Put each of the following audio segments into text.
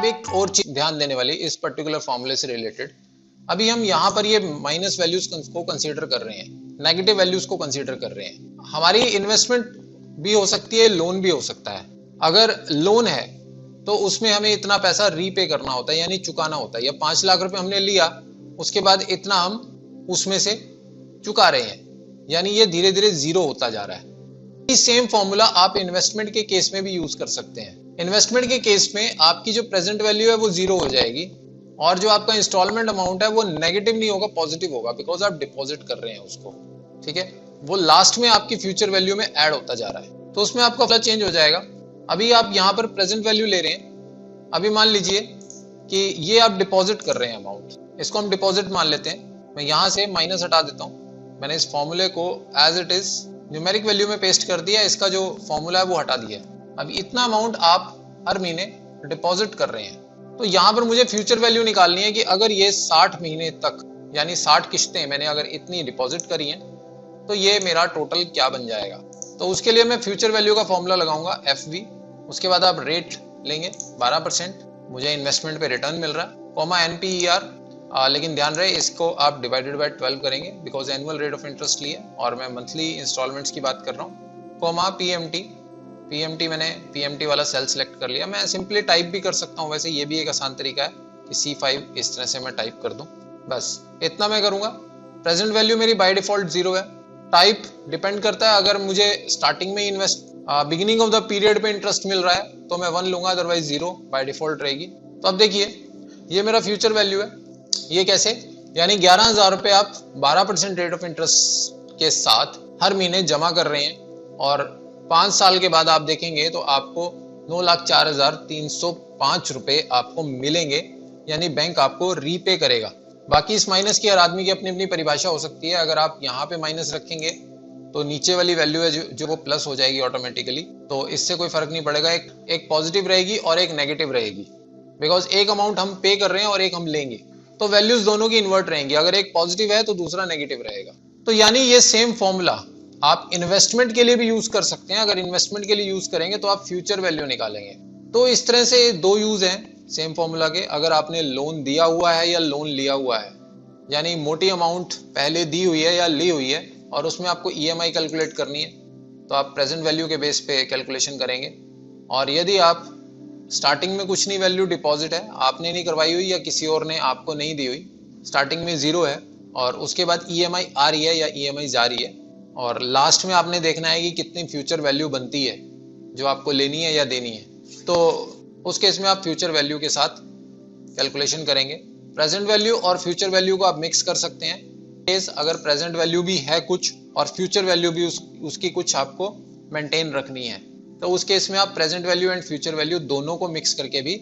एक और चीज ध्यान देने वाली इस पर्टिकुलर फॉर्मूले से रिलेटेड, अभी हम यहाँ पर ये माइनस वैल्यूज को कंसीडर कर रहे हैं, नेगेटिव वैल्यूज को कंसीडर कर रहे हैं। हमारी इन्वेस्टमेंट भी हो सकती है, लोन भी हो सकता है। अगर लोन है तो उसमें हमें इतना पैसा रीपे करना होता है, यानी चुकाना होता है। या 5 लाख रुपए हमने लिया, उसके बाद इतना हम उसमें से चुका रहे हैं, यानी ये धीरे धीरे जीरो होता जा रहा है। सेम फॉर्मूला आप इन्वेस्टमेंट के केस में भी यूज कर सकते हैं। इन्वेस्टमेंट के केस में आपकी जो प्रेजेंट वैल्यू है वो जीरो हो जाएगी और जो आपका इंस्टॉलमेंट अमाउंट है वो नेगेटिव नहीं होगा, पॉजिटिव होगा, बिकॉज आप डिपॉजिट कर रहे हैं उसको। ठीक है, वो लास्ट में आपकी फ्यूचर वैल्यू में ऐड होता जा रहा है, तो उसमें आपका चेंज हो जाएगा। अभी आप यहाँ पर प्रेजेंट वैल्यू ले रहे हैं। अभी मान लीजिए कि ये आप डिपॉजिट कर रहे हैं अमाउंट, इसको हम डिपॉजिट मान लेते हैं। मैं यहाँ से माइनस हटा देता हूँ। मैंने इस फॉर्मूले को as it is numeric value में पेस्ट कर दिया, इसका जो फॉर्मूला है वो हटा दिया। अब इतना अमाउंट आप हर महीने डिपॉजिट कर रहे हैं, तो यहाँ पर मुझे फ्यूचर वैल्यू निकालनी है कि अगर ये 60 महीने तक, यानी 60 किश्तें मैंने अगर इतनी डिपॉजिट करी हैं, तो ये मेरा टोटल क्या बन जाएगा। तो उसके लिए मैं फ्यूचर वैल्यू का फॉर्मूला लगाऊंगा FV, उसके बाद आप रेट लेंगे 12%, मुझे इन्वेस्टमेंट पे रिटर्न मिल रहा है, कॉमा NPER, लेकिन ध्यान रहे इसको आप डिवाइडेड बाय 12 करेंगे, because annual rate of interest लिए और मैं मंथली इंस्टॉलमेंट्स की बात कर रहा हूँ, कॉमा PMT मैंने PMT वाला सेल सेलेक्ट कर लिया। मैं सिंपली टाइप भी कर सकता हूँ, वैसे ये भी एक आसान तरीका है कि C5 इस तरह से मैं टाइप कर दूं, बस इतना मैं करूंगा। प्रेजेंट वैल्यू मेरी बाय डिफॉल्ट जीरो है। टाइप डिपेंड करता है, अगर मुझे स्टार्टिंग में बिगिनिंग ऑफ द पीरियड पे इंटरेस्ट मिल रहा है तो मैं 1 लूंगा, अदरवाइज जीरो बाय डिफॉल्ट रहेगी। तो अब देखिए ये मेरा फ्यूचर वैल्यू है। ये कैसे, यानी 11,000 रुपए आप 12% रेट ऑफ इंटरेस्ट के साथ हर महीने जमा कर रहे हैं और 5 साल के बाद आप देखेंगे तो आपको 9,04,305 रुपए आपको मिलेंगे, यानी बैंक आपको रीपे करेगा। बाकी इस माइनस की हर आदमी की अपनी अपनी परिभाषा हो सकती है। अगर आप यहाँ पे माइनस रखेंगे तो नीचे वाली वैल्यू है जो वो प्लस हो जाएगी ऑटोमेटिकली, तो इससे कोई फर्क नहीं पड़ेगा। एक पॉजिटिव रहेगी और एक नेगेटिव रहेगी, बिकॉज एक अमाउंट हम पे कर रहे हैं और एक हम लेंगे, तो वैल्यूज दोनों की इन्वर्ट रहेंगी। अगर एक पॉजिटिव है तो दूसरा नेगेटिव रहेगा। तो यानी ये सेम फॉर्मूला आप इन्वेस्टमेंट के लिए भी यूज कर सकते हैं। अगर इन्वेस्टमेंट के लिए यूज करेंगे तो आप फ्यूचर वैल्यू निकालेंगे। तो इस तरह से दो यूज हैं सेम फॉर्मूला के। अगर आपने लोन दिया हुआ है या लोन लिया हुआ है, यानी मोटी अमाउंट पहले दी हुई है या ली हुई है और उसमें आपको EMI कैलकुलेट करनी है, तो आप प्रेजेंट वैल्यू के बेस पे कैलकुलेशन करेंगे। और यदि आप स्टार्टिंग में कुछ नहीं, वैल्यू डिपॉजिट है, आपने नहीं करवाई हुई या किसी और ने आपको नहीं दी हुई, स्टार्टिंग में जीरो है और उसके बाद EMI आ रही है या EMI जा रही है, और लास्ट में आपने देखना है कि कितनी फ्यूचर वैल्यू बनती है जो आपको लेनी है या देनी है, तो उस केस में आप फ्यूचर वैल्यू के साथ कैलकुलेशन करेंगे। प्रेजेंट वैल्यू और फ्यूचर वैल्यू को आप मिक्स कर सकते हैं। अगर प्रेजेंट वैल्यू भी है कुछ और फ्यूचर वैल्यू भी उसकी कुछ आपको मेंटेन रखनी है, तो उस केस में आप present value and future value दोनों को मिक्स करके भी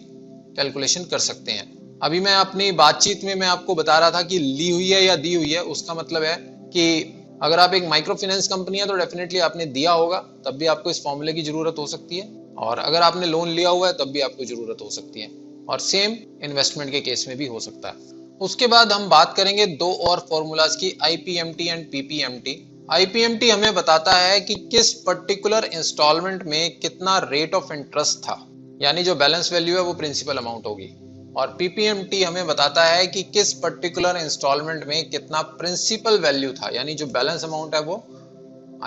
कैलकुलेशन कर सकते हैं। अभी मैं अपनी बातचीत में मैं आपको बता रहा था कि ली हुई है या दी हुई है, उसका मतलब है कि अगर आप एक माइक्रो फाइनेंस कंपनी है तो डेफिनेटली आपने दिया होगा, तब भी आपको इस फॉर्मूले की जरूरत हो सकती है, और अगर आपने लोन लिया हुआ है तब भी आपको जरूरत हो सकती है, और सेम इन्वेस्टमेंट के केस में भी हो सकता है। उसके बाद हम बात करेंगे दो और फॉर्मूलाज की, IPMT एंड PPMT। IPMT हमें बताता है कि किस पर्टिकुलर इंस्टॉलमेंट में कितना रेट ऑफ इंटरेस्ट था, यानी जो बैलेंस वैल्यू है वो प्रिंसिपल अमाउंट होगी, और PPMT हमें बताता है कि किस पर्टिकुलर इंस्टॉलमेंट में कितना प्रिंसिपल वैल्यू था, यानी जो बैलेंस अमाउंट है वो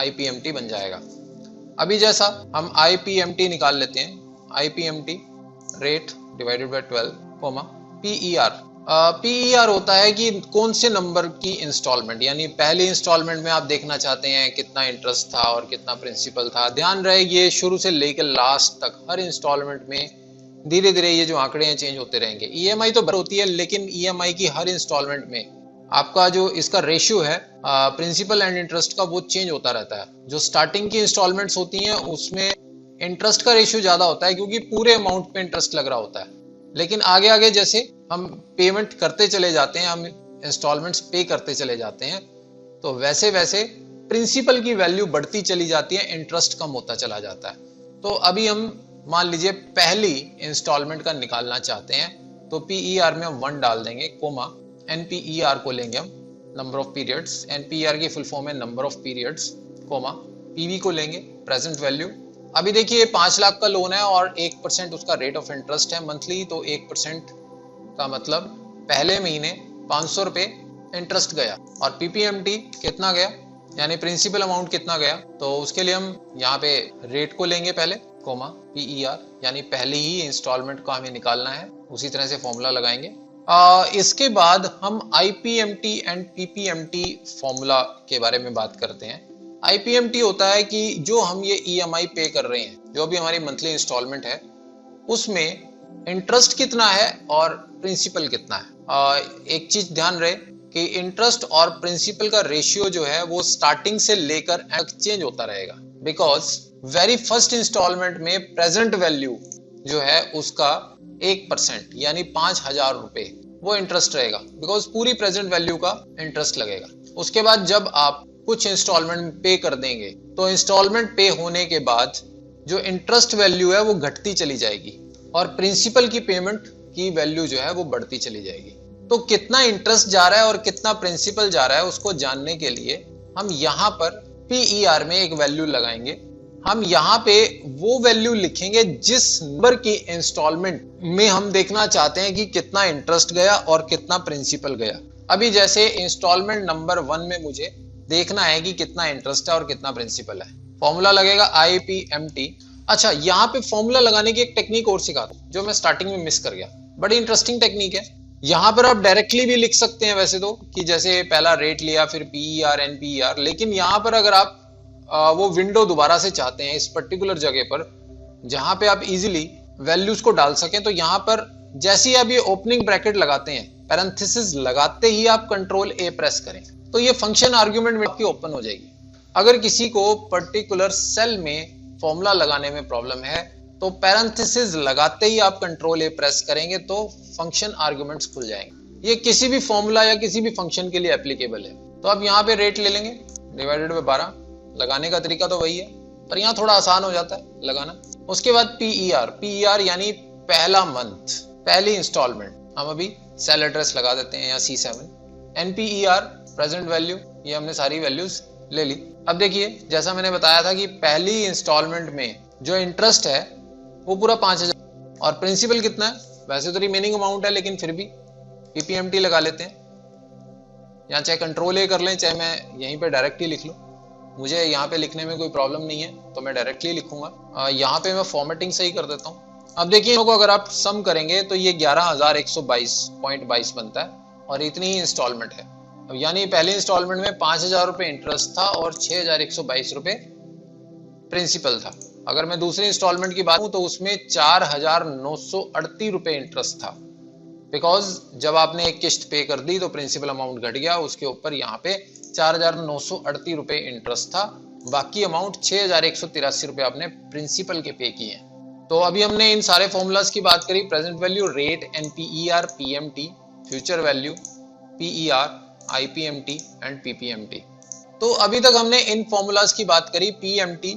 IPMT बन जाएगा। अभी जैसा हम IPMT निकाल लेते हैं, IPMT rate divided by 12, PER। PER होता है कि कौन से नंबर की इंस्टॉलमेंट, यानी पहली इंस्टॉलमेंट में आप देखना चाहते हैं कितना इंटरेस्ट था और कितना प्रिंसिपल था। ध्यान रहे ये शुरू से लेकर लास्ट तक हर इंस्टॉलमेंट में धीरे धीरे ये जो आंकड़े हैं चेंज होते रहेंगे। EMI तो होती है, लेकिन EMI की हर इंस्टॉलमेंट में आपका जो इसका रेशियो है प्रिंसिपल एंड इंटरेस्ट का, वो चेंज होता रहता है। जो स्टार्टिंग की इंस्टॉलमेंट्स होती हैं उसमें इंटरेस्ट का रेशियो ज्यादा होता है क्योंकि पूरे अमाउंट पे इंटरेस्ट लग रहा होता है, लेकिन आगे आगे जैसे हम पेमेंट करते चले जाते हैं, हम इंस्टॉलमेंट्स पे करते चले जाते हैं, तो वैसे वैसे प्रिंसिपल की वैल्यू बढ़ती चली जाती है, इंटरेस्ट कम होता चला जाता है। तो अभी हम मान लीजिए पहली इंस्टॉलमेंट का निकालना चाहते हैं, तो PER में हम 1 डाल देंगे, कोमा NPER को लेंगे हम, नंबर ऑफ पीरियड्स, NPER की फुल फॉर्म है number of periods, comma PV को लेंगे प्रेजेंट वैल्यू, अभी देखिए 5 लाख का लोन है और 1% उसका रेट ऑफ इंटरेस्ट है मंथली, तो 1% का मतलब पहले महीने 500 रुपए इंटरेस्ट गया। और पीपीएमटी कितना गया, यानी प्रिंसिपल अमाउंट कितना गया, तो उसके लिए हम यहाँ पे रेट को लेंगे पहले, कोमा पीईआर, यानी पहले ही इंस्टॉलमेंट को हमें निकालना है, उसी तरह से फॉर्मूला लगाएंगे। इसके बाद हम आईपीएमटी एंड पीपीएमटी फॉर्मूला के बारे में बात करते हैं। आईपीएमटी होता है कि जो हम ये ईएमआई पे कर रहे हैं, जो भी हमारी मंथली इंस्टॉलमेंट है, उसमें इंटरेस्ट कितना है और प्रिंसिपल कितना है। एक चीज ध्यान रहे कि इंटरेस्ट और प्रिंसिपल का रेशियो जो है वो स्टार्टिंग से लेकर एक्सचेंज होता रहेगा, बिकॉज वेरी फर्स्ट इंस्टॉलमेंट में प्रेजेंट वैल्यू जो है उसका 1% यानी 5,000 रुपए वो इंटरेस्ट रहेगा, बिकॉज पूरी प्रेजेंट वैल्यू का इंटरेस्ट लगेगा। उसके बाद जब आप कुछ इंस्टॉलमेंट पे कर देंगे तो इंस्टॉलमेंट पे होने के बाद जो इंटरेस्ट वैल्यू है वो घटती चली जाएगी और प्रिंसिपल की पेमेंट की वैल्यू जो है वो बढ़ती चली जाएगी। तो कितना इंटरेस्ट जा रहा है और कितना प्रिंसिपल जा रहा है उसको जानने के लिए हम यहाँ पर पीईआर में एक वैल्यू लगाएंगे। हम यहाँ पे वो वैल्यू लिखेंगे जिस नंबर की इंस्टॉलमेंट में हम देखना चाहते हैं कि कितना इंटरेस्ट गया और कितना प्रिंसिपल गया। अभी जैसे इंस्टॉलमेंट नंबर 1 में मुझे देखना है कि कितना इंटरेस्ट है और कितना प्रिंसिपल है। फॉर्मूला लगेगा आईपीएमटी। अच्छा, यहाँ पे फॉर्मूला लगाने की एक टेक्निक और सिखाता हूं जो मैं स्टार्टिंग में मिस कर गया, बड़ी इंटरेस्टिंग टेक्निक है। यहाँ पर आप डायरेक्टली भी लिख सकते हैं वैसे तो, कि जैसे पहला रेट लिया फिर पीईआर एनपीईआर, लेकिन यहाँ पर अगर आप वो विंडो दोबारा से चाहते हैं इस पर्टिकुलर जगह पर जहां पे आप इजीली वैल्यूज को डाल सकें, तो यहाँ पर जैसे ही आप ये ओपनिंग ब्रैकेट लगाते हैं, पैरेंथेसिस लगाते ही आप कंट्रोल ए प्रेस करें तो ये फंक्शन आर्गुमेंट में आपकी ओपन हो जाएगी। अगर किसी को पर्टिकुलर सेल में फॉर्मूला लगाने में प्रॉब्लम है तो पैरेंथेसिस लगाते ही आप कंट्रोल ए प्रेस करेंगे तो फंक्शन आर्गुमेंट्स खुल जाएंगे। ये किसी भी फॉर्मूला या किसी भी फंक्शन के लिए एप्लीकेबल है। तो अब यहाँ पे रेट ले लेंगे डिवाइडेड बाय 12। लगाने का तरीका तो वही है, पर यहाँ थोड़ा आसान हो जाता है लगाना। उसके बाद पीईआर यानी पहला मंथ, पहली इंस्टॉलमेंट, हम अभी सेल एड्रेस लगा देते हैं यहाँ C7। एनपीईआर प्रेजेंट वैल्यू, ये हमने सारी वैल्यूज ले ली। अब देखिए जैसा मैंने बताया था कि पहली इंस्टॉलमेंट में जो इंटरेस्ट है वो पूरा 5,000 और प्रिंसिपल कितना है, वैसे तो रिमेनिंग अमाउंट है लेकिन फिर भी पीपीएमटी लगा लेते हैं। यहाँ चाहे कंट्रोल ए कर लें चाहे मैं यहीं पे डायरेक्टली लिख लूँ, मुझे यहाँ पे लिखने में कोई प्रॉब्लम नहीं है तो मैं डायरेक्टली लिखूंगा। यहाँ पे मैं फॉर्मेटिंग सही कर देता हूँ। अब देखिए को अगर आप सम करेंगे तो ये 11,122.22 बनता है और इतनी ही इंस्टॉलमेंट है। अब यानी पहले इंस्टॉलमेंट में 5,000 रुपए इंटरेस्ट था और 6,122 रुपए प्रिंसिपल था। अगर मैं दूसरी इंस्टॉलमेंट की बात करूं तो उसमें 4,938 रुपए इंटरेस्ट था, बिकॉज जब आपने एक किस्त पे कर दी तो प्रिंसिपल अमाउंट घट गया, उसके ऊपर यहाँ पे 4,938 रुपए इंटरेस्ट था, बाकी अमाउंट 6,183 रुपए आपने प्रिंसिपल के पे किए हैं। तो अभी हमने इन सारे फॉर्मूलाज की बात करी, present value, rate, NPER, PMT, future value, PER, IPMT and PPMT. तो अभी तक हमने इन फॉर्मूलाज की बात करी, PMT,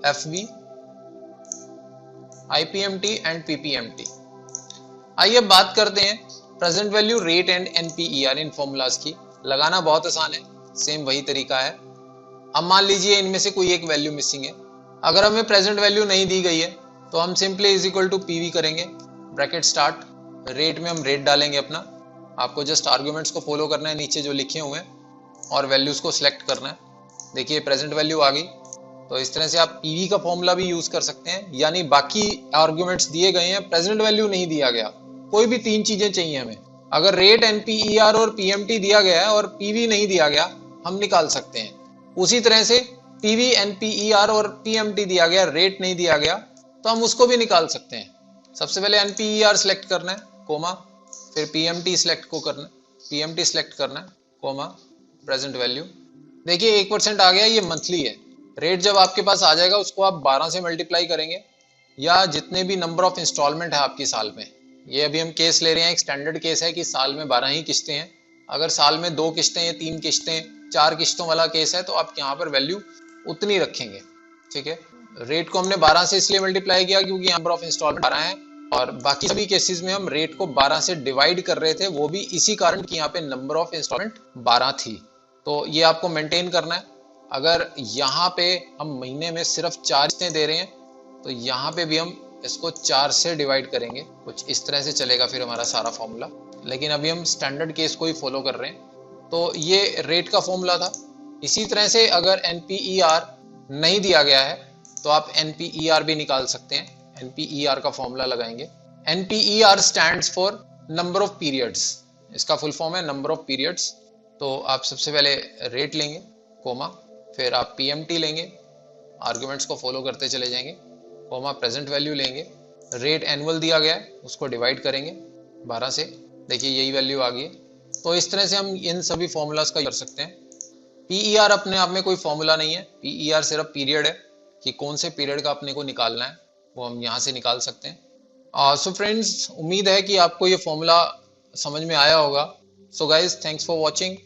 FV, IPMT and PPMT. आइए बात करते हैं present value, rate and NPER इन फॉर्मूलाज की। लगाना बहुत आसान है, सेम वही तरीका है। अब मान लीजिए इनमें से कोई एक वैल्यू मिसिंग है। अगर हमें प्रेजेंट वैल्यू नहीं दी गई है तो हम simply is equal to PV करेंगे, ब्रैकेट स्टार्ट, रेट में हम रेट डालेंगे अपना। आपको जस्ट आर्ग्यूमेंट्स को फॉलो करना है नीचे जो लिखे हुए हैं और वैल्यूज को सिलेक्ट करना है। देखिए प्रेजेंट वैल्यू आ गई, तो इस तरह से आप पीवी का फॉर्मूला भी यूज कर सकते हैं, यानी बाकी आर्ग्यूमेंट्स दिए गए हैं, प्रेजेंट वैल्यू नहीं दिया गया, कोई भी 3 चीजें चाहिए हमें। अगर रेट, एनपीईआर और पीएमटी दिया गया है और पीवी नहीं दिया गया, हम निकाल सकते हैं। उसी तरह से पीवी, एनपीईआर और पीएमटी दिया गया, रेट नहीं दिया गया, तो हम उसको भी निकाल सकते हैं। सबसे पहले एनपीईआर सिलेक्ट करना है, कोमा, फिर पीएमटी सिलेक्ट को करना है, पीएमटी सिलेक्ट करना है, कोमा, प्रेजेंट वैल्यू। देखिए 1% आ गया, ये मंथली है। रेट जब आपके पास आ जाएगा उसको आप 12 से मल्टीप्लाई करेंगे या जितने भी नंबर ऑफ इंस्टॉलमेंट है आपकी साल में। ये अभी हम केस ले रहे हैं, एक स्टैंडर्ड केस है कि साल में 12 ही किस्तें हैं। अगर साल में 2 किस्तें या 3 किस्तें, 4 किस्तों वाला केस है तो आप यहाँ पर वैल्यू उतनी रखेंगे, ठीक है। रेट को हमने 12 से इसलिए मल्टीप्लाई किया क्योंकि नंबर ऑफ इंस्टॉलमेंट 12 है और बाकी सभी केसेस में हम रेट को 12 से डिवाइड कर रहे थे, वो भी इसी कारण कि यहाँ पे नंबर ऑफ इंस्टॉलमेंट 12 थी। तो ये आपको मेंटेन करना है। अगर यहाँ पे हम महीने में सिर्फ 4 किस्तें दे रहे हैं तो यहाँ पे भी हम इसको 4 से डिवाइड करेंगे, कुछ इस तरह से चलेगा फिर हमारा सारा फॉर्मूला। लेकिन अभी हम स्टैंडर्ड केस को ही फॉलो कर रहे हैं। तो ये रेट का फॉर्मूला था। इसी तरह से अगर NPER नहीं दिया गया है तो आप NPER भी निकाल सकते हैं। NPER का फॉर्मूला लगाएंगे। NPER stands for number of periods, इसका फुल फॉर्म है नंबर ऑफ पीरियड्स। तो आप सबसे पहले रेट लेंगे, कोमा, फिर आप PMT लेंगे, आर्गुमेंट्स को फॉलो करते चले जाएंगे, कोमा, प्रेजेंट वैल्यू लेंगे, रेट एनुअल दिया गया है उसको डिवाइड करेंगे 12 से, देखिए यही वैल्यू आ गई है। तो इस तरह से हम इन सभी फॉर्मूलाज का यूज कर सकते हैं। PER अपने आप में कोई फॉर्मूला नहीं है, PER सिर्फ पीरियड है कि कौन से पीरियड का अपने को निकालना है, वो हम यहाँ से निकाल सकते हैं। सो फ्रेंड्स, उम्मीद है कि आपको ये फॉर्मूला समझ में आया होगा। So guys, thanks for watching.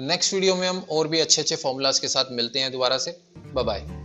Next video में हम और भी अच्छे अच्छे फॉर्मूलाज के साथ मिलते हैं दोबारा से। Bye bye.